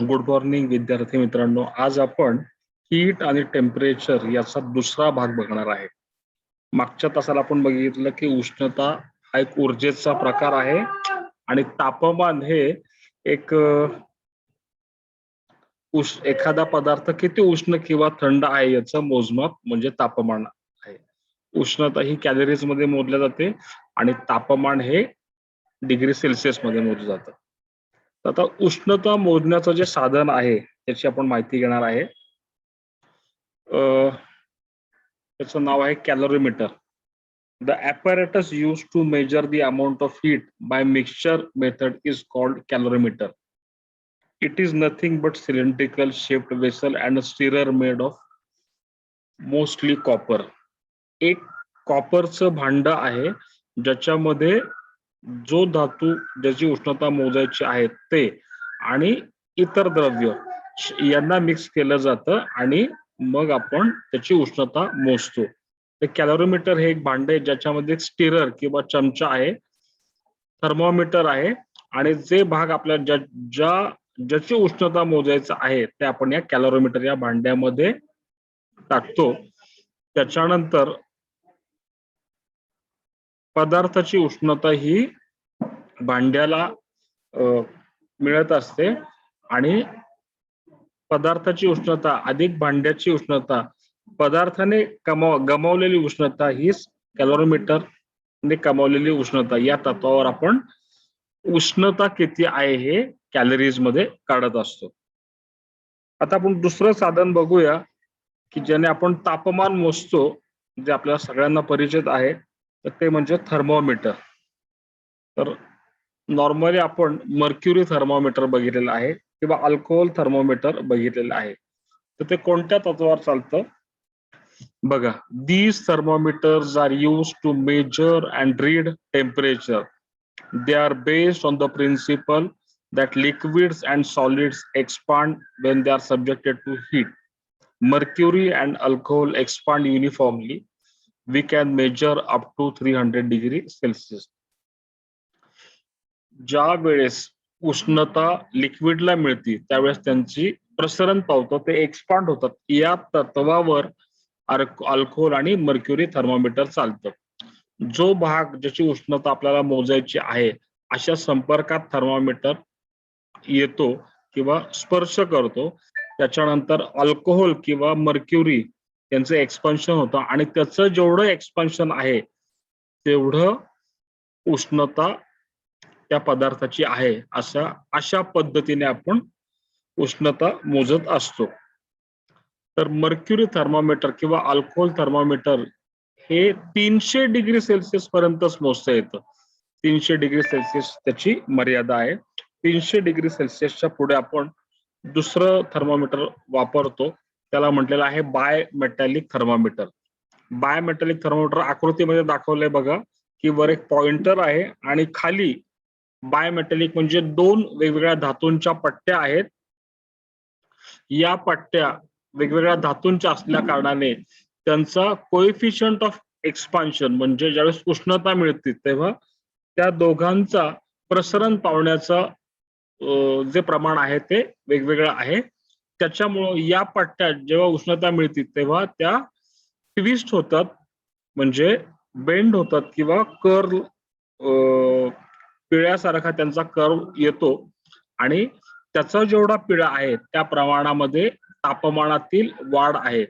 Good morning विद्यार्थी मित्रांनो. आज आपण हीट आणि टेम्परेचर याचा दुसरा भाग बघणार आहे. मागच्या तासाला आपण बघितलं की उष्णता हा एक ऊर्जेचा प्रकार आहे आणि तापमान हे एक एखादा पदार्थ किती उष्ण किंवा थंड आहे याचं मोजमाप म्हणजे तापमान आहे. उष्णता ही कॅलरीज मध्ये मोजल्या जाते आणि तापमान हे डिग्री सेल्सिअस मध्ये मोजलं जातं. आता उष्णता मोजण्याचं जे साधन आहे त्याची आपण माहिती घेणार आहे. त्याचं नाव आहे कॅलरीमीटर. The apparatus used to measure the amount of heat by mixture method is called calorimeter. It is nothing but cylindrical shaped vessel and a stirrer made of mostly copper. एक कॉपरचं भांड आहे ज्याच्यामध्ये जो धातू ज्याची उष्णता मोजायची आहे ते आणि इतर द्रव्य यांना मिक्स केलं जातं आणि मग आपण त्याची उष्णता मोजतो. तर कॅलरीमीटर हे एक भांड आहे ज्याच्यामध्ये स्टिरर किंवा चमचा आहे, थर्मोमीटर आहे आणि जे भाग आपल्या ज्याची उष्णता मोजायचं आहे ते आपण या कॅलरीमीटर या भांड्यामध्ये टाकतो. त्याच्यानंतर पदार्थाची उष्णता ही भांड्याला मिळत असते आणि पदार्थाची उष्णता अधिक भांड्याची उष्णता, पदार्थाने गमावलेली उष्णता हीच कॅलरीमीटरने कमावलेली उष्णता, या तत्वावर आपण उष्णता किती आहे हे कॅलरीज मध्ये काढत असतो. आता आपण दुसरं साधन बघूया की ज्याने आपण तापमान मोजतो, जे आपल्याला सगळ्यांना परिचित आहे, तर ते म्हणजे थर्मोमीटर. तर नॉर्मली आपण मर्क्युरी थर्मोमीटर बघितलेलं आहे किंवा अल्कोहोल थर्मोमीटर बघितलेलं आहे. तर ते कोणत्या तत्वावर चालतं बघा. These thermometers are used to measure and read temperature. They are based on the principle that liquids and solids expand when they are subjected to heat. Mercury and alcohol expand uniformly. We can measure up to 300 degrees Celsius. ज्या वेळेस उष्णता लिक्विडला मिळते त्यावेळेस त्यांची प्रसरण पावतो, ते expand होतात. या तत्वावर अल्कोहोल आणि मर्क्युरी थर्मोमीटर चालतं. जो भाग ज्याची उष्णता आपल्याला मोजायची आहे अशा संपर्कात थर्मोमीटर येतो किंवा स्पर्श करतो, त्याच्यानंतर अल्कोहोल किंवा मर्क्युरी यांचं एक्सपान्शन होतं आणि त्याचं जेवढं एक्सपान्शन आहे तेवढं उष्णता त्या पदार्थाची आहे. अशा पद्धतीने आपण उष्णता मोजत असतो. तर मर्क्युरी थर्मोमीटर किंवा अल्कोहोल थर्मोमीटर हे 300 डिग्री सेल्सिअस पर्यंतच मोजता येतं. 300 डिग्री सेल्सिअस त्याची मर्यादा आहे. 300 डिग्री सेल्सिअसच्या पुढे आपण दुसरं थर्मोमीटर वापरतो, त्याला म्हटलेलं आहे bimetallic thermometer. Bimetallic thermometer आकृतीमध्ये दाखवलंय बघा की वर एक पॉइंटर आहे आणि खाली बाय मेटॅलिक म्हणजे दोन वेगवेगळ्या धातूंच्या पट्ट्या आहेत. या पट्ट्या वेगवेगळ्या धातूंच्या असल्या कारणाने त्यांचा कोएफिशियंट ऑफ एक्सपान्शन म्हणजे ज्यावेळेस उष्णता मिळते तेव्हा त्या दोघांचा प्रसरण पावण्याचा जे प्रमाण आहे ते वेगवेगळं आहे. त्याच्यामुळं या पट्ट्या जेव्हा उष्णता मिळते तेव्हा त्या ट्विस्ट होतात, म्हणजे बेंड होतात किंवा कर्व, पिळ्यासारखा त्यांचा कर्व येतो आणि त्याचा जेवढा पिळा आहे त्या प्रमाणामध्ये तापमानातील वाढ आहे.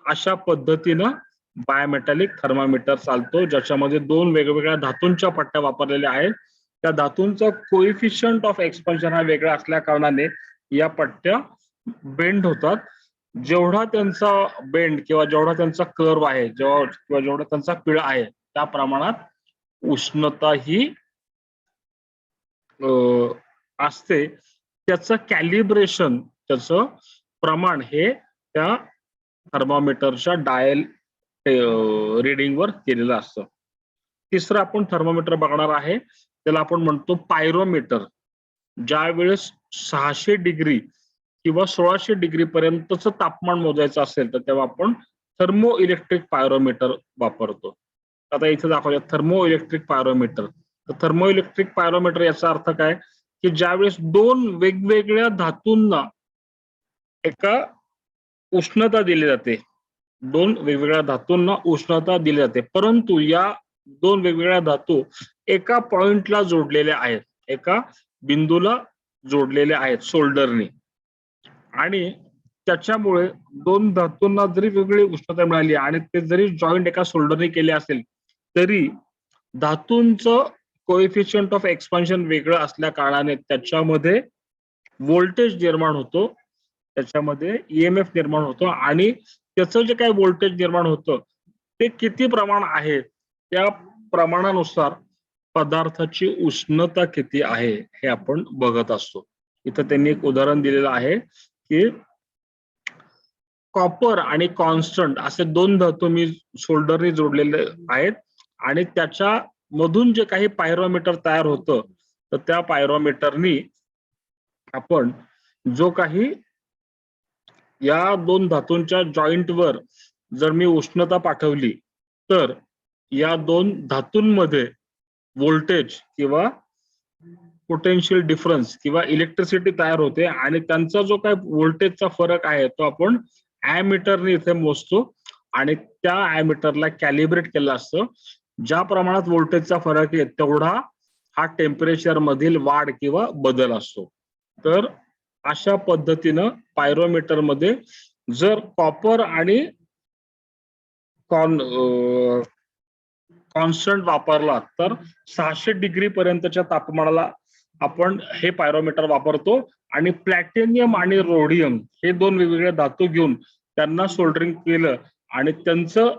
अशा पद्धतीनं बायोमेटॅलिक थर्मामीटर चालतो, ज्याच्यामध्ये दोन वेगवेगळ्या धातूंच्या पट्ट्या वापरलेल्या आहेत. त्या धातूंचा कोएफिशियंट ऑफ एक्सपान्शन हा वेगळा असल्या कारणाने या पट्ट्या बेंड होतात. जेवढा त्यांचा बेंड किंवा जेवढा त्यांचा कर्व आहे, जेवढा त्यांचा पिळा आहे त्या प्रमाणात उष्णता ही असते. त्याचं कॅलिब्रेशन, त्याचं प्रमाण हे त्या थर्मोमीटरच्या डायल रीडिंगवर केलेलं असतं. तिसरं आपण थर्मोमीटर बघणार आहे, त्याला आपण म्हणतो पायरोमीटर. ज्या वेळेस 600 डिग्री किंवा 1600 डिग्री पर्यंतचं तापमान मोजायचं असेल तर तेव्हा आपण थर्मो इलेक्ट्रिक पायरोमीटर वापरतो. आता इथे दाखवूया थर्मो इलेक्ट्रिक पायरोमीटर. तर थर्मो इलेक्ट्रिक पायरोमीटर याचा अर्थ काय की की ज्यावेळेस दोन वेगवेगळ्या धातूंना एका उष्णता दिली जाते, दोन वेगवेगळ्या धातूंना उष्णता दिली जाते, परंतु या दोन वेगवेगळ्या धातू एका पॉइंटला जोडलेल्या आहेत, एका बिंदूला जोडलेले आहेत सोल्डरनी, आणि त्याच्यामुळे दोन धातूंना जरी वेगळी उष्णता मिळाली आणि ते जरी जॉईंट एका सोल्डरने केले असेल तरी धातूंचं कोएफिशियंट ऑफ एक्सपान्शन वेगळं असल्या कारणाने त्याच्यामध्ये व्होल्टेज निर्माण होतो, त्याच्यामध्ये ईएमएफ निर्माण होतो, आणि त्याचं जे काही व्होल्टेज निर्माण होतं ते किती प्रमाण आहे त्या प्रमाणानुसार पदार्थाची उष्णता किती आहे हे आपण बघत असतो. इथं त्यांनी एक उदाहरण दिलेलं आहे की कॉपर आणि कॉन्स्टंट असे दोन धातू मी सोल्डरने जोडलेले आहेत, आणि त्याच्या मधून जे काही पायरोमीटर तयार होतं तर त्या पायरोमीटरनी आपण जो काही या दोन धातूंच्या जॉईंटवर जर मी उष्णता पाठवली तर या दोन धातूंमध्ये व्होल्टेज किंवा पोटेन्शियल डिफरन्स किंवा इलेक्ट्रिसिटी तयार होते, आणि त्यांचा जो काही व्होल्टेजचा फरक आहे तो आपण ॲमीटरने इथे मोजतो, आणि त्या ॲमीटरला कॅलिब्रेट केलं असतं. ज्या प्रमाणात व्होल्टेजचा फरक आहे तेवढा हा टेम्परेचर मधील वाढ किंवा बदल असतो. तर अशा पद्धतीनं पायरोमीटर मध्ये जर कॉपर आणि कॉन्स्टंट वापरला तर 600 डिग्री पर्यंतच्या तापमानाला आपण हे पायरोमीटर वापरतो, आणि प्लॅटिनियम आणि रोडियम हे दोन वेगवेगळे धातू घेऊन त्यांना सोल्डरिंग केलं आणि त्यांचं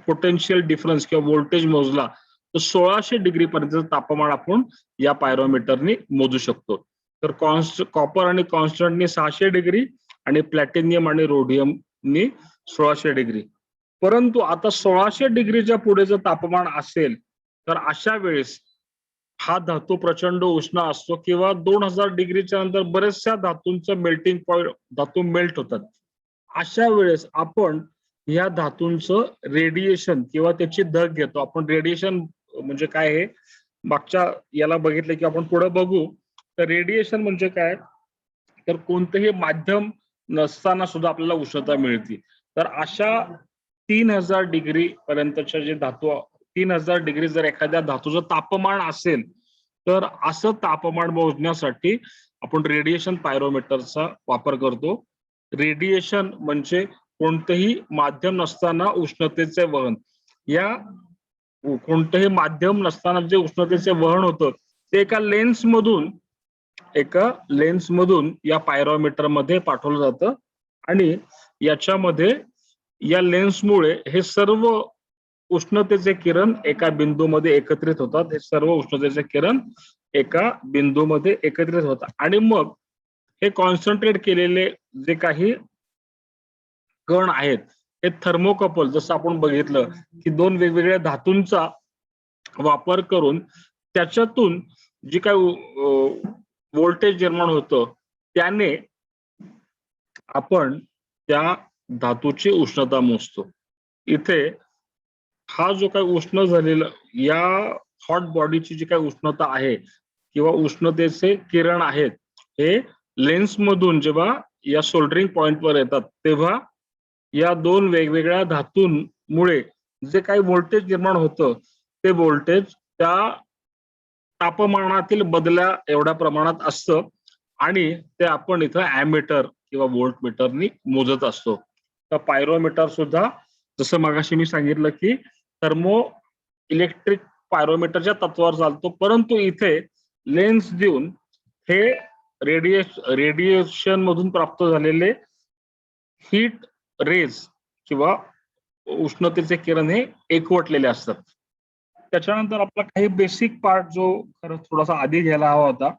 पोटेन्शियल डिफरन्स किंवा व्होल्टेज मोजला तर 1600 डिग्री पर्यंत तापमान आपण या पायरोमीटरने मोजू शकतो. तर कॉपर आणि कॉन्स्टंटने 600 डिग्री आणि प्लॅटिनियम आणि रोडियमने 1600 डिग्री. परंतु आता 1600 डिग्रीच्या पुढे जर तापमान असेल तर अशा वेळेस हा धातू प्रचंड उष्ण असतो, किंवा 2000 डिग्रीच्या नंतर बऱ्याचशा धातूंचं मेल्टिंग पॉइंट, धातू मेल्ट होतात. अशा वेळेस आपण या धातूंचं रेडिएशन किंवा त्याची धग घेतो. आपण रेडिएशन म्हणजे काय आहे मागच्या याला बघितलं की आपण पुढे बघू. तर रेडिएशन म्हणजे काय, तर कोणतेही माध्यम नसताना सुद्धा आपल्याला उष्णता मिळते. तर अशा 3000 डिग्री पर्यंतच्या जे धातू, 3000 डिग्री जर एखाद्या धातूचं तापमान असेल तर असं तापमान मोजण्यासाठी आपण रेडिएशन पायरोमीटरचा वापर करतो. रेडिएशन म्हणजे कोणतेही माध्यम नसताना उष्णतेचे वहन. या कोणतेही माध्यम नसताना जे उष्णतेचे वहन होतं ते एका लेन्समधून या पायरोमीटर मध्ये पाठवलं जातं, आणि याच्यामध्ये या लेन्समुळे हे सर्व उष्णतेचे किरण एका बिंदूमध्ये एकत्रित होतात. हे सर्व उष्णतेचे किरण एका बिंदूमध्ये एकत्रित होतात, आणि मग हे कॉन्सन्ट्रेट केलेले जे काही कण आहेत हे थर्मोकपल, जसं आपण बघितलं की दोन वेगवेगळ्या धातूंचा वापर करून त्याच्यातून जी काही व्होल्टेज निर्माण होतं त्याने आपण त्या धातूची उष्णता मोजतो. इथे हा जो काही उष्ण झालेला या हॉट बॉडीची जी काही उष्णता आहे किंवा उष्णतेचे किरण आहेत हे लेन्स मधून जेव्हा या सोल्डरिंग पॉइंटवर येतात तेव्हा या दोन वेगवेगळ्या धातूंमुळे जे काही व्होल्टेज निर्माण होतं ते व्होल्टेज त्या तापमानातील बदला एवढ्या प्रमाणात असतं, आणि ते आपण इथं ॲमीटर किंवा व्होल्टमीटरनी मोजत असतो. तर पायरोमीटर सुद्धा जसं मगाशी मी सांगितलं की थर्मो इलेक्ट्रिक पायरोमीटरच्या तत्वावर चालतो, परंतु इथे लेन्स देऊन हे रेडिएशन मधून प्राप्त झालेले हीट रेज किंवा उष्णतेचे किरण हे एकवटलेले असतात. त्याच्यानंतर आपला काही बेसिक पार्ट जो खरं थोडासा आधी घ्यायला हवा होता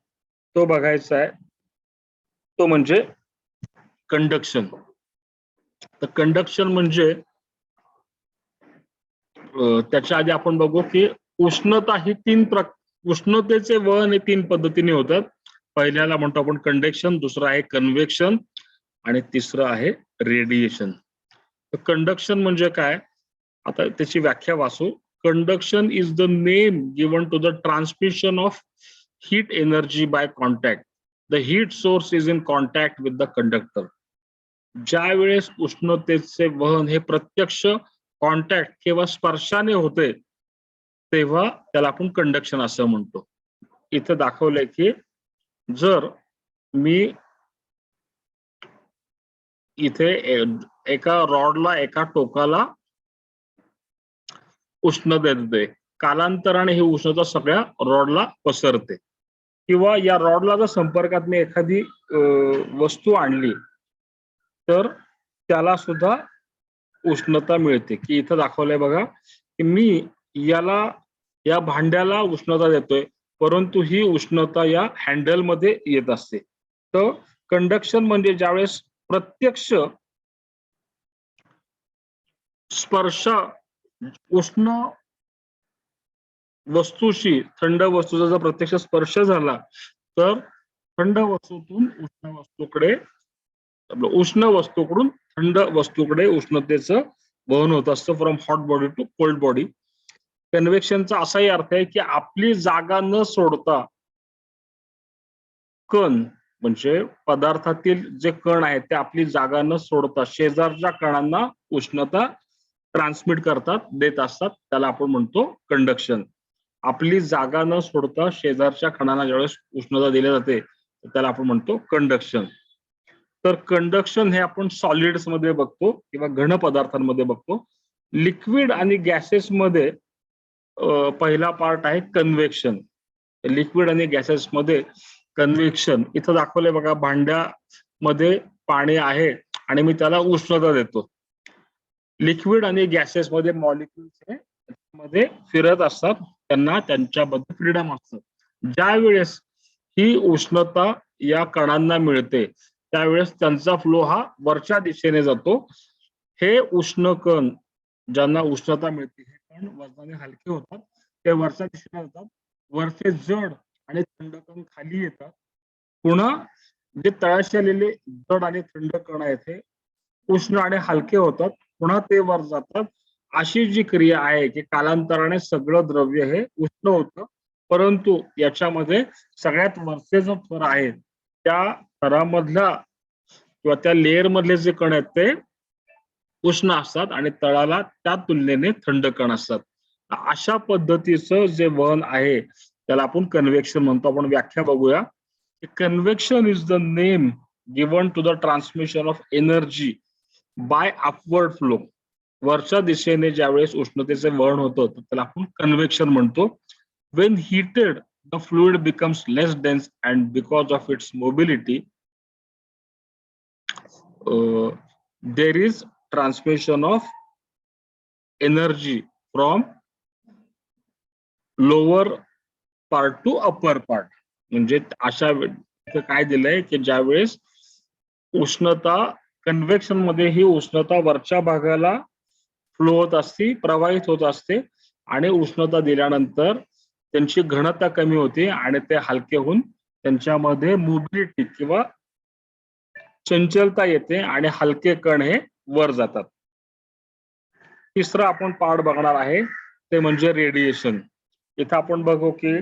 तो बघायचा आहे, तो म्हणजे कंडक्शन. तर कंडक्शन म्हणजे त्याच्या आधी आपण बघू की उष्णता ही उष्णतेचे वहन हे 3 पद्धतीने होतात. पहिल्याला म्हणतो आपण कंडक्शन, दुसरं आहे कन्व्हेक्शन, आणि तिसरं आहे रेडिएशन. तर कंडक्शन म्हणजे काय, आता त्याची व्याख्या वाचू. Conduction is the name given to the transmission of heat energy by contact. The heat source is in contact with the conductor. ज्या वेळेस उष्णतेचे वहन हे प्रत्यक्ष कॉन्टॅक्ट किंवा स्पर्शाने होते तेव्हा त्याला आपण कंडक्शन असं म्हणतो. इथं दाखवलंय की जर मी इथे एका रॉडला एका टोकाला उष्णता देते, कालांतराने ही उष्णता सगळ्या रॉडला पसरते, किंवा या रॉडला जर संपर्कात मी एखादी वस्तू आणली तर त्याला सुद्धा उष्णता मिळते. की इथं दाखवलंय बघा की मी याला या भांड्याला उष्णता देतोय परंतु ही उष्णता या हँडल मध्ये येत असते. तर कंडक्शन म्हणजे ज्यावेळेस प्रत्यक्ष स्पर्श उष्ण वस्तूशी थंड वस्तूचा जर प्रत्यक्ष स्पर्श झाला तर थंड वस्तूतून उष्ण वस्तूकडून थंड वस्तूकडे उष्णतेचं वहन होत असतं, from hot body to cold body. कन्व्हेक्शनचा असाही अर्थ आहे की आपली जागा न सोडता कण म्हणजे पदार्थातील जे कण आहेत ते आपली जागा न सोडता शेजारच्या कणांना उष्णता ट्रान्समिट करतात, देत असतात, त्याला आपण म्हणतो कंडक्शन. आपली जागा न सोडता शेजारच्या कणांना ज्यावेळेस उष्णता दिली जाते त्याला आपण म्हणतो कंडक्शन. तर कंडक्शन हे आपण सॉलिड्स मध्ये बघतो किंवा घन पदार्थांमध्ये बघतो. लिक्विड आणि गॅसेस मध्ये पहिला पार्ट आहे कन्व्हेक्शन. लिक्विड आणि गॅसेस मध्ये कन्व्हेक्शन इथं दाखवलंय बघा, भांड्यामध्ये पाणी आहे आणि मी त्याला उष्णता देतो. लिक्विड आणि गॅसेस मध्ये मॉलिक्युल्स मध्ये फिरत असतात, त्यांना त्यांच्याबद्दल फ्रीडम असतं. ज्या वेळेस ही उष्णता या कणांना मिळते त्यावेळेस त्यांचा फ्लो हा वरच्या दिशेने जातो. हे उष्ण कण ज्यांना उष्णता मिळते हे कण वजनाने हलके होतात, ते वरच्या दिशेने जातात. वरचे जड आणि थंड कण खाली येतात. पुन्हा जे तळाशी आलेले जड आणि थंड कण आहेत हे उष्ण आणि हलके होतात, पुन्हा ते वर जातात. अशी जी क्रिया आहे की कालांतराने सगळं द्रव्य हे उष्ण होतं, परंतु याच्यामध्ये सगळ्यात वरचे जो थर आहे त्या थरामधला किंवा त्या लेअर मधले जे कण आहेत ते उष्ण असतात आणि तळाला त्या तुलनेने थंड कण असतात. अशा पद्धतीचं जे वहन आहे त्याला आपण कन्व्हेक्शन म्हणतो. आपण व्याख्या बघूया. Convection is the name given to the transmission of energy by upward flow. वरच्या दिशेने ज्यावेळेस उष्णतेचे वहन होतं तर त्याला आपण कन्व्हेक्शन म्हणतो. When heated the fluid becomes less dense and because of its mobility there is transmission of energy from lower part to upper part. म्हणजे अशा काय दिलंय की ज्यावेळेस उष्णता कन्व्हेक्शन मध्ये ही उष्णता वरच्या भागाला फ्लो होत असते, प्रवाहित होत असते, आणि उष्णता दिल्यानंतर त्यांची घनता कमी होते आणि ते हलके होऊन त्यांच्यामध्ये मोबिलिटी किंवा चंचलता येते आणि हलके कण हे वर जातात. तिसरं आपण पार्ट बघणार आहे ते म्हणजे रेडिएशन. इथं आपण बघू की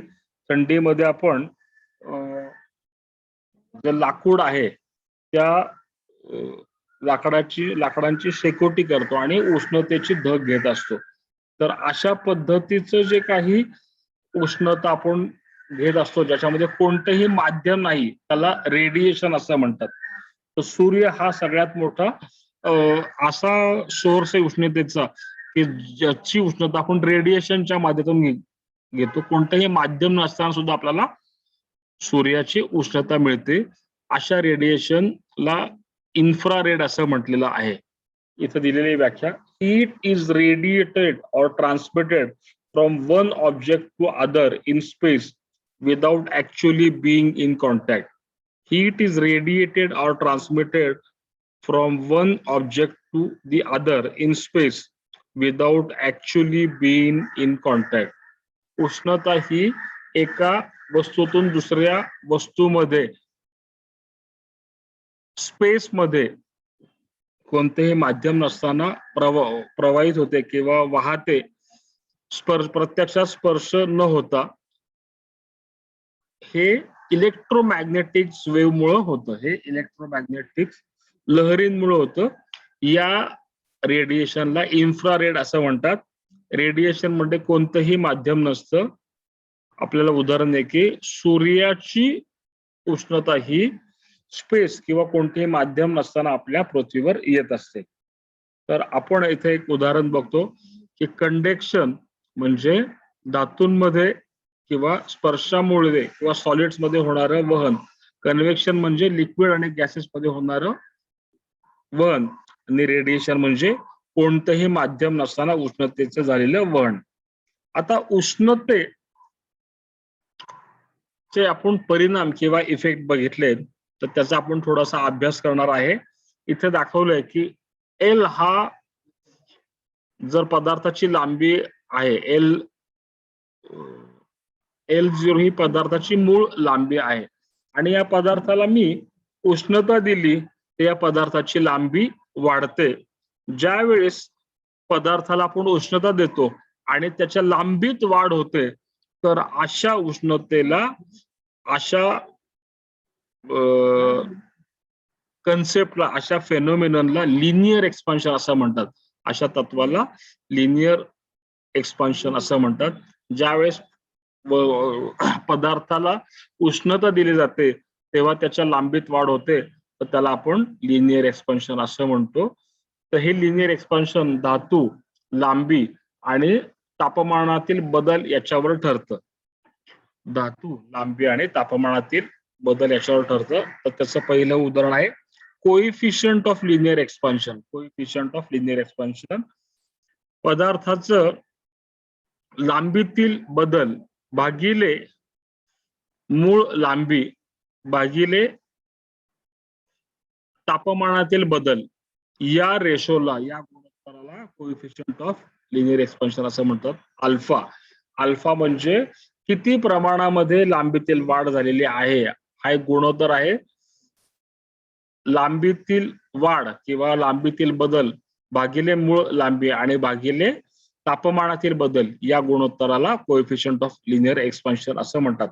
थंडीमध्ये आपण जे लाकूड आहे त्या लाकडांची शेकोटी करतो आणि उष्णतेची धग घेत असतो. तर अशा पद्धतीचं जे काही उष्णता आपण घेत असतो ज्याच्यामध्ये कोणतंही माध्यम नाही त्याला रेडिएशन असं म्हणतात. तर सूर्य हा सगळ्यात मोठा असा सोर्स आहे उष्णतेचा की ज्याची उष्णता आपण रेडिएशनच्या माध्यमातून घेतो. कोणतंही माध्यम नसताना सुद्धा आपल्याला सूर्याची उष्णता मिळते. अशा रेडिएशनला इन्फ्रारेड असं म्हटलेलं आहे. इथं दिलेली व्याख्या, हीट इज रेडिएटेड और transmitted from one object to other in space without actually being in contact. Heat is radiated और transmitted from one object to the other in space without actually being in contact. उष्णता ही एका वस्तूतून दुसऱ्या वस्तूमध्ये space मध्ये कोणतेही माध्यम नसताना प्रवाहित होते किंवा वाहते, प्रत्यक्षात स्पर्श न होता. हे इलेक्ट्रोमॅग्नेटिक वेव्हमुळे होतं, हे इलेक्ट्रोमॅग्नेटिक लहरींमुळे होतं. या रेडिएशनला इन्फ्रारेड असं म्हणतात. रेडिएशन म्हणजे कोणतंही माध्यम नसतं. आपल्याला उदाहरण आहे की सूर्याची उष्णता ही स्पेस किंवा कोणतेही माध्यम नसताना आपल्या पृथ्वीवर येत असते. तर आपण इथे एक उदाहरण बघतो की कंडेक्शन म्हणजे धातूंमध्ये किंवा स्पर्शामुळे किंवा सॉलिड्स मध्ये होणारं वहन. कन्व्हेक्शन म्हणजे लिक्विड आणि गॅसेस मध्ये होणारं वहन. आणि रेडिएशन म्हणजे कोणतंही माध्यम नसताना उष्णतेचं झालेलं वहन. आता उष्णतेचे आपण परिणाम किंवा इफेक्ट बघितले तर त्याचा आपण थोडासा अभ्यास करणार आहे. इथे दाखवलंय की एल हा जर पदार्थाची लांबी आहे, एल L0 ही पदार्थाची मूळ लांबी आहे आणि या पदार्थाला मी उष्णता दिली तर या पदार्थाची लांबी वाढते. ज्या वेळेस पदार्थाला आपण उष्णता देतो आणि त्याच्या लांबीत वाढ होते तर अशा उष्णतेला, अशा कन्सेप्टला, अशा फेनोमेननला लिनियर एक्सपान्शन असं म्हणतात. अशा तत्वाला लिनियर एक्सपान्शन असं म्हणतात. ज्यावेळेस पदार्थाला उष्णता दिली जाते तेव्हा त्याच्या लांबीत वाढ होते तर त्याला आपण लिनियर एक्सपान्शन असं म्हणतो. तर हे लिनियर एक्सपान्शन धातू, लांबी आणि तापमानातील बदल याच्यावर ठरतं. धातू, लांबी आणि तापमानातील बदल याच्यावर ठरतं. तर त्याचं पहिलं उदाहरण आहे coefficient of linear expansion. Coefficient of linear expansion पदार्थाचं लांबीतील बदल भागिले मूळ लांबी भागिले तापमानातील बदल या रेशोला, या गुणोत्तराला कोइफिशियंट ऑफ लिनियर एक्सपान्शन असं म्हणतात. अल्फा, अल्फा म्हणजे किती प्रमाणामध्ये लांबीतील वाढ झालेली आहे हा एक गुणोत्तर आहे. लांबीतील वाढ किंवा लांबीतील बदल भागिले मूळ लांबी आणि भागिले तापमानातील बदल या गुणोत्तराला कोएफिशियंट ऑफ लिनियर एक्सपान्शन असं म्हणतात.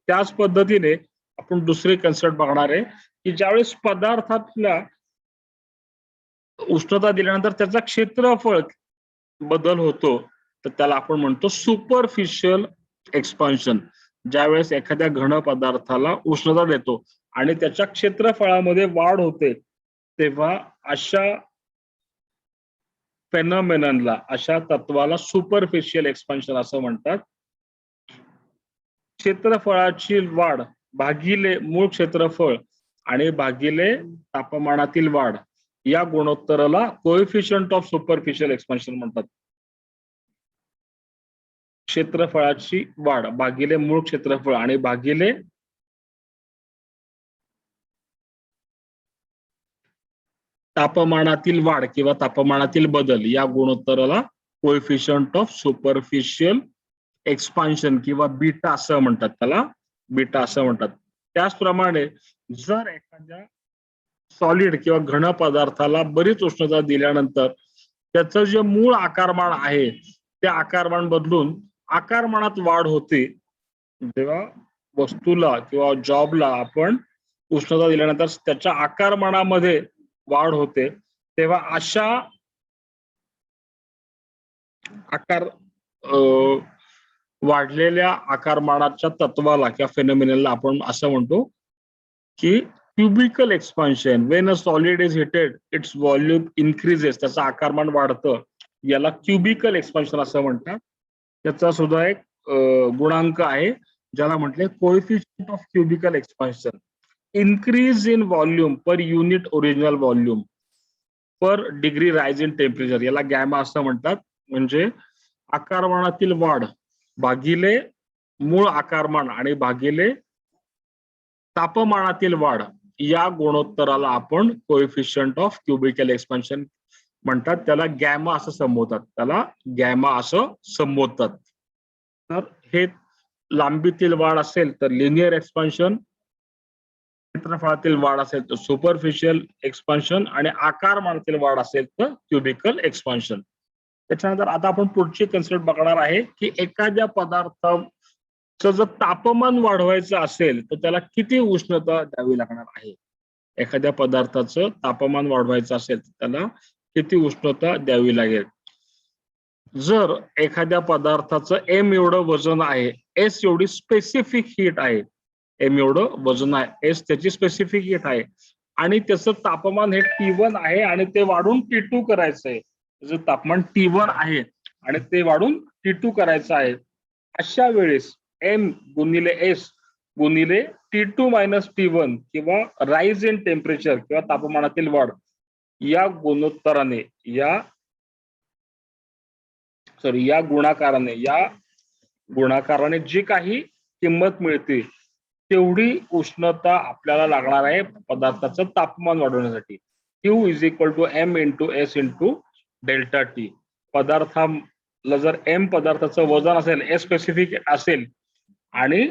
त्याच पद्धतीने आपण दुसरी कन्सेप्ट बघणार आहे की ज्यावेळेस पदार्थातला उष्णता दिल्यानंतर त्याचा क्षेत्रफळ बदल होतो तर त्याला आपण म्हणतो सुपरफिशियल एक्सपान्शन. ज्यावेळेस एखाद्या घन पदार्थाला उष्णता देतो आणि त्याच्या क्षेत्रफळामध्ये वाढ होते तेव्हा अशा फेनॉमेननला, अशा तत्वाला सुपरफिशियल एक्सपान्शन असं म्हणतात. क्षेत्रफळाची वाढ भागिले मूळ क्षेत्रफळ आणि भागिले तापमानातील वाढ या गुणोत्तराला कोएफिशियंट ऑफ सुपरफिशियल एक्सपान्शन म्हणतात. क्षेत्रफळाची वाढ भागिले मूळ क्षेत्रफळ आणि भागिले तापमानातील वाढ किंवा तापमानातील बदल या गुणोत्तराला कोएफिशियंट ऑफ सुपरफिशियल एक्सपान्शन किंवा बीटा असं म्हणतात, त्याला बीटा असं म्हणतात. त्याचप्रमाणे जर एखाद्या सॉलिड किंवा घन पदार्थाला बरीच उष्णता दिल्यानंतर त्याचं जे मूळ आकारमान आहे ते आकारमान बदलून आकारमानात वाढ होते. जेव्हा वस्तूला किंवा जॉबला आपण उष्णता दिल्यानंतर त्याच्या आकारमानामध्ये वाढ होते तेव्हा अशा आकार वाढलेल्या आकारमानाच्या तत्वाला किंवा फेनोमेनलला आपण असं म्हणतो की cubical expansion. When a solid is heated its volume increases, त्याचं आकारमान वाढतं, याला क्युबिकल एक्सपान्शन असं म्हणतात. त्याचा सुद्धा एक गुणांक आहे ज्याला म्हटले coefficient of cubical expansion. Increase in volume per unit original volume per degree rise in temperature, याला गॅमा असं म्हणतात. म्हणजे आकारमानातील वाढ भागिले मूळ आकारमान आणि भागिले तापमानातील वाढ या गुणोत्तराला आपण कोएफिशियंट ऑफ क्युबिकल एक्सपान्शन म्हणतात. त्याला गॅमा असं संबोधतात, त्याला गॅमा असं संबोधतात. तर हे लांबीतील वाढ असेल तर लिनियर एक्सपान्शन, क्षेत्रफळातील वाढ असेल तर सुपरफिशियल एक्सपान्शन आणि आकारमानातील वाढ असेल तर क्युबिकल एक्सपान्शन. त्याच्यानंतर आता आपण पुढची कन्सेप्ट बघणार आहे की एखाद्या पदार्थ जर तापमान वाढवायचं असेल तर त्याला किती उष्णता द्यावी लागणार आहे? एखाद्या पदार्थाचं तापमान वाढवायचं असेल तर त्याला किती उष्णता द्यावी लागेल? जर एखाद्या पदार्थाचं एम एवढं वजन आहे, एस एवढी स्पेसिफिक हीट आहे, एम एवढं वजन आहे, एस त्याची स्पेसिफिक हीट आहे आणि त्याचं तापमान हे T1 आहे आणि ते वाढून T2 करायचं आहे. त्याचं तापमान T1 आहे आणि ते वाढून T2 करायचं आहे. अशा वेळेस एम गुणिले एस गुणिले T2 मायनस T1 किंवा राईज इन टेम्परेचर किंवा तापमानातील वाढ या गुणोत्तराने या गुणाकाराने जी काही किंमत मिळते तेवढी उष्णता आपल्याला लागणार आहे पदार्थाचं तापमान वाढवण्यासाठी. Q is equal to M into S into delta T. पदार्थाला जर एम पदार्थाचं वजन असेल, एस स्पेसिफिक असेल आणि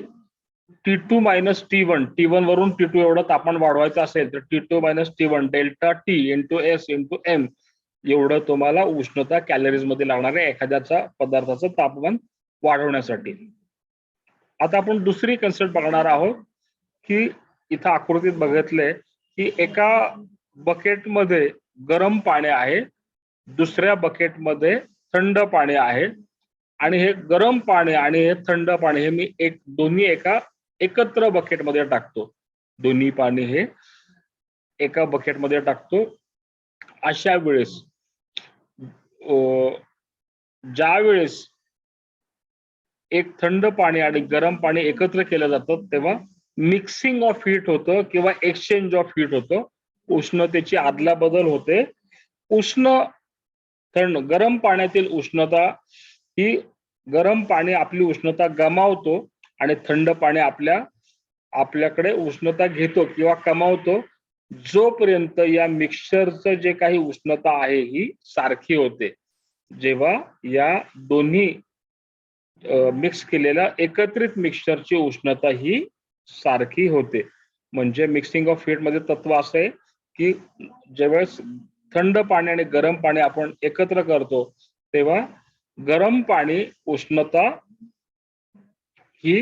T2 मायनस T1 T1 वरून T2 एवढं तापमान वाढवायचं असेल तर T2 minus T1 delta T into S into M एवढं तुम्हाला उष्णता कॅलरीज मध्ये लागणार आहे एखाद्याचा पदार्थाचं तापमान वाढवण्यासाठी. आता आपण दुसरी कन्सेप्ट बघणार आहोत की इथं आकृतीत बघितलंय की एका बकेटमध्ये गरम पाणी आहे, दुसऱ्या बकेटमध्ये थंड पाणी आहे आणि हे गरम पाणी आणि हे थंड पाणी हे मी दोन्ही एकत्र बकेटमध्ये टाकतो. दोन्ही पाणी हे एका बकेटमध्ये टाकतो. अशा वेळेस ज्या वेळेस एक थंड पाणी आणि गरम पाणी एकत्र केलं जातं तेव्हा मिक्सिंग ऑफ हीट होतं किंवा एक्सचेंज ऑफ हीट होतं. उष्णतेची आदला बदल होते. गरम पाण्यातील उष्णता ही गरम पाणी आपली उष्णता गमावतो आणि थंड पाणी आपल्याकडे उष्णता घेतो किंवा कमावतो जोपर्यंत या मिक्सचरचं जे काही उष्णता आहे ही सारखी होते. जेव्हा या दोन्ही मिक्स केलेल्या एकत्रित मिक्सचरची उष्णता ही सारखी होते. म्हणजे मिक्सिंग ऑफ हीट मध्ये तत्व असं आहे की ज्यावेळेस थंड पाणी आणि गरम पाणी आपण एकत्र करतो तेव्हा गरम पाणी उष्णता ही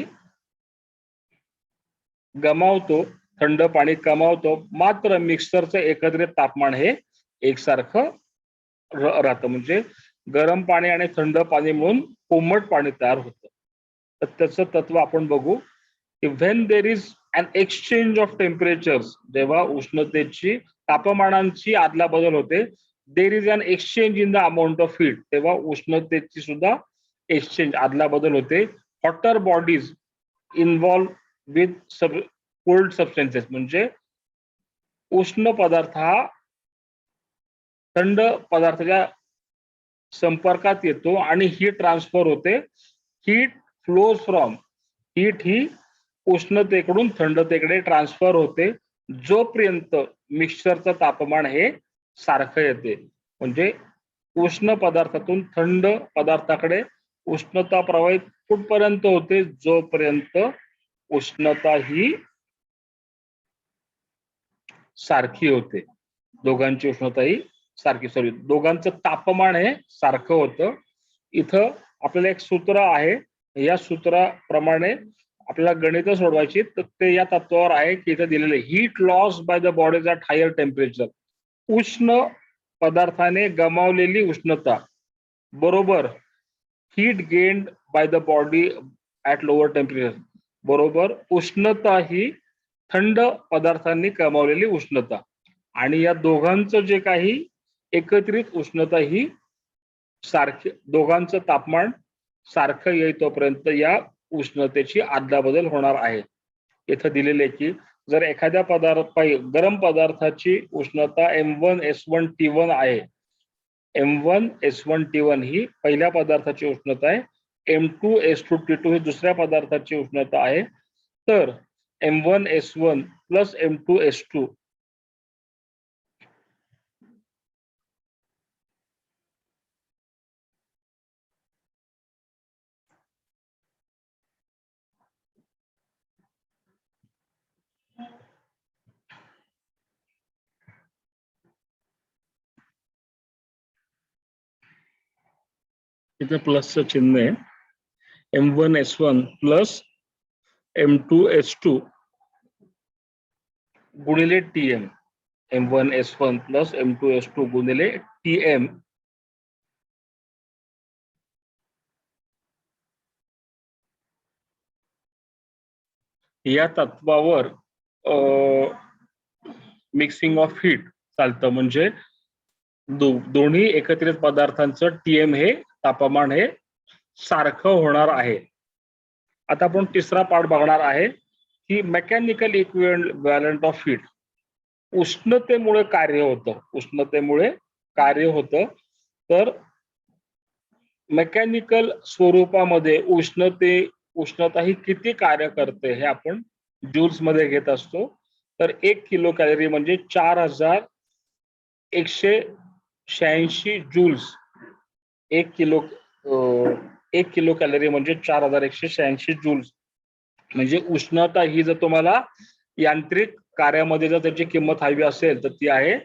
गमावतो, थंड पाणी कमावतो, मात्र मिक्सरचं एकत्रित तापमान हे एकसारखं राहतं. म्हणजे गरम पाणी आणि थंड पाणी मिळून कोमट पाणी तयार होतं. तर त्याचं तत्व आपण बघू की when there is an exchange of temperatures, जेव्हा उष्णतेची तापमानांची आदला बदल होते, there is an exchange in the amount of heat, तेव्हा उष्णतेची सुद्धा एक्सचेंज आदला बदल होते. Hotter bodies involve with cold substances, म्हणजे उष्ण पदार्थ हा थंड पदार्थाच्या संपर्कात येतो आणि हीट ट्रान्सफर होते. हीट फ्लोज फ्रॉम, हीट ही उष्णतेकडून थंडतेकडे ट्रान्सफर होते जोपर्यंत मिक्सचरचं तापमान हे सारखं येते. म्हणजे उष्ण पदार्थातून थंड पदार्थाकडे उष्णता प्रवाहित कुठपर्यंत होते, जोपर्यंत उष्णता ही सारखी होते. दोघांची उष्णता ही सारखी, दोघांचं तापमान हे सारखं होतं. इथं आपल्याला एक सूत्र आहे, या सूत्राप्रमाणे आपल्याला गणित सोडवायची, तर ते या तत्वावर आहे की इथं दिलेले heat loss by the bodies at higher temperature, उष्ण पदार्थाने गमावलेली उष्णता बरोबर heat gained by the body at lower temperature बरोबर उष्णता ही थंड पदार्थांनी कमावलेली उष्णता. आणि या दोघांचं जे काही एकत्रित उष्णता ही सारखी, दोघांचं तापमान सारखं येईल तोपर्यंत या उष्णतेची आदलाबदल होणार आहे. इथं दिलेले की जर एखाद्या गरम पदार्थाची उष्णता M1S1T1 आहे, M1S1T1 ही पहिल्या पदार्थाची उष्णता आहे, M2S2T2 ही दुसऱ्या पदार्थाची उष्णता आहे, तर M1S1 प्लस M2S2 इथे प्लसचं चिन्ह आहे. M1S1 प्लस M2S2 गुणिले TM, M1S1 प्लस M2S2 गुणिले TM या तत्वावर मिक्सिंग ऑफ हीट चालतं. म्हणजे दोन्ही एकत्रित पदार्थांचं TM हे तापमान हे सारखं होणार आहे. आता आपण तिसरा पार्ट बघणार आहे की मेकॅनिकल इक्विव्हॅलंट ऑफ हीट. उष्णतेमुळे कार्य होतं. तर मेकॅनिकल स्वरूपामध्ये उष्णता ही किती कार्य करते हे आपण जूल्स मध्ये घेत असतो. तर 1 किलो कॅलरी म्हणजे 4186 जूल्स. 1 किलो कॅलरी म्हणजे 4186 जूल्स. म्हणजे उष्णता ही जर तुम्हाला यांत्रिक कार्यामध्ये जर त्याची किंमत हवी असेल तर ती आहे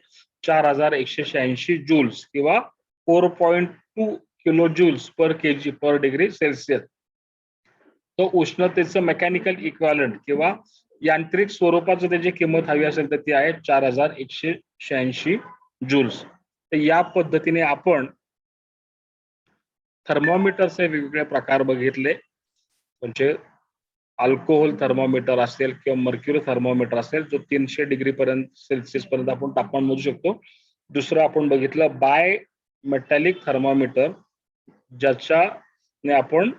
4186 जूल्स किंवा 4.2 किलो जूल्स पर केजी पर डिग्री सेल्सिअस. तो उष्णतेचं मेकॅनिकल इक्विव्हॅलंट किंवा यांत्रिक स्वरूपाचं त्याची किंमत हवी असेल तर ती आहे 4186 जूल्स. तर या पद्धतीने आपण थर्मोमीटरचे वेगवेगळे प्रकार बघितले. म्हणजे अल्कोहोल थर्मोमीटर असेल किंवा मर्क्युरी थर्मोमीटर असेल जो 300 डिग्री पर्यंत सेल्सिअस पर्यंत आपण तापमान मोजू शकतो. दुसरं आपण बघितलं बाय मेटॅलिक थर्मोमीटर, ज्याच्याने आपण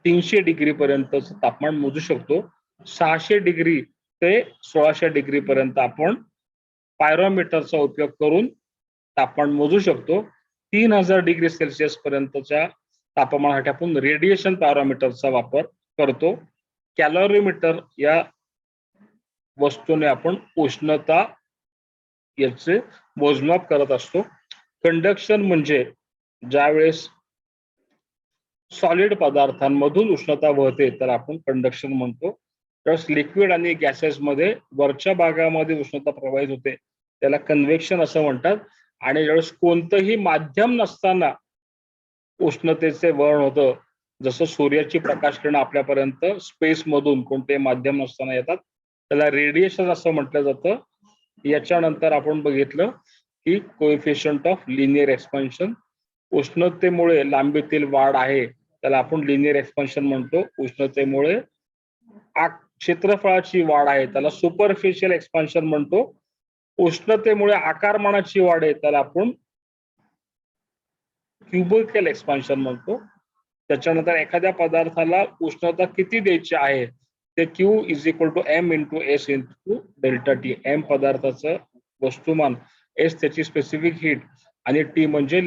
300 डिग्री पर्यंतच तापमान मोजू शकतो. 600 डिग्री ते 1600 डिग्री पर्यंत आपण पायरोमीटरचा उपयोग करून तापमान मोजू शकतो. 3000 डिग्री सेल्सिअस पर्यंतच्या तापमानासाठी आपण रेडिएशन पॅरामीटरचा वापर करतो. कॅलरीमीटर या वस्तूने आपण उष्णता याचे मोजमाप करत असतो. कंडक्शन म्हणजे ज्यावेळेस सॉलिड पदार्थांमधून उष्णता वाहते तर आपण कंडक्शन म्हणतो. त्यावेळेस लिक्विड आणि गॅसेस मध्ये वरच्या भागामध्ये उष्णता प्रवाहित होते त्याला कन्व्हेक्शन असं म्हणतात. आणि ज्यावेळेस कोणतंही माध्यम नसताना उष्णतेचे वहन होतं, जसं सूर्याची प्रकाशकिरण आपल्यापर्यंत स्पेस मधून कोणतेही माध्यम नसताना येतात, त्याला रेडिएशन असं म्हटलं जातं. याच्यानंतर आपण बघितलं की कोएफिशियंट ऑफ लिनियर एक्सपान्शन. उष्णतेमुळे लांबीतील वाढ आहे त्याला आपण लिनियर एक्सपान्शन म्हणतो. उष्णतेमुळे क्षेत्रफळाची वाढ आहे त्याला सुपरफिशियल एक्सपान्शन म्हणतो. उष्णतेमुळे आकारमानाची वाढ आहे त्याला आपण क्युबिकल एक्सपान्शन म्हणतो. त्याच्यानंतर एखाद्या पदार्थाला उष्णता किती द्यायची आहे ते Q is equal to M into S into delta T. M पदार्थाचं वस्तुमान, S त्याची स्पेसिफिक हीट आणि T म्हणजे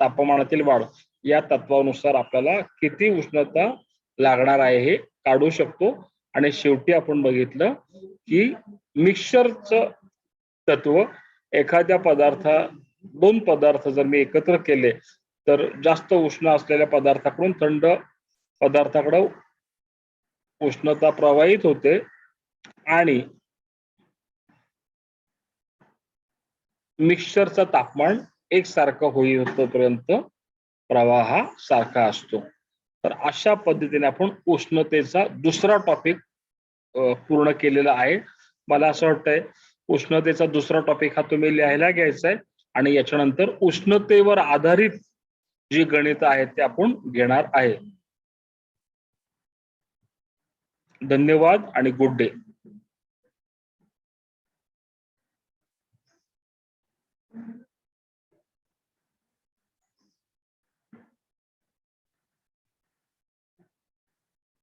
तापमानातील वाढ. या तत्वानुसार आपल्याला किती उष्णता लागणार आहे हे काढू शकतो. आणि शेवटी आपण बघितलं की मिक्सचरचं तत्व. एखाद्या दोन पदार्थ जर मी एकत्र केले तर जास्त उष्ण असलेल्या पदार्थाकडून थंड पदार्थाकडे उष्णता प्रवाहित होते आणि मिक्सचरचं तापमान एकसारखं होईपर्यंत प्रवाह हा सारखा असतो. तर अशा पद्धतीने आपण उष्णतेचा दुसरा टॉपिक पूर्ण केलेला आहे. मला असं वाटतंय उष्णतेचा दुसरा टॉपिक हा तुम्ही लिहायला घ्यायचा आहे आणि याच्यानंतर उष्णतेवर आधारित जी गणित आहेत ते आपण घेणार आहे. धन्यवाद आणि गुड डे.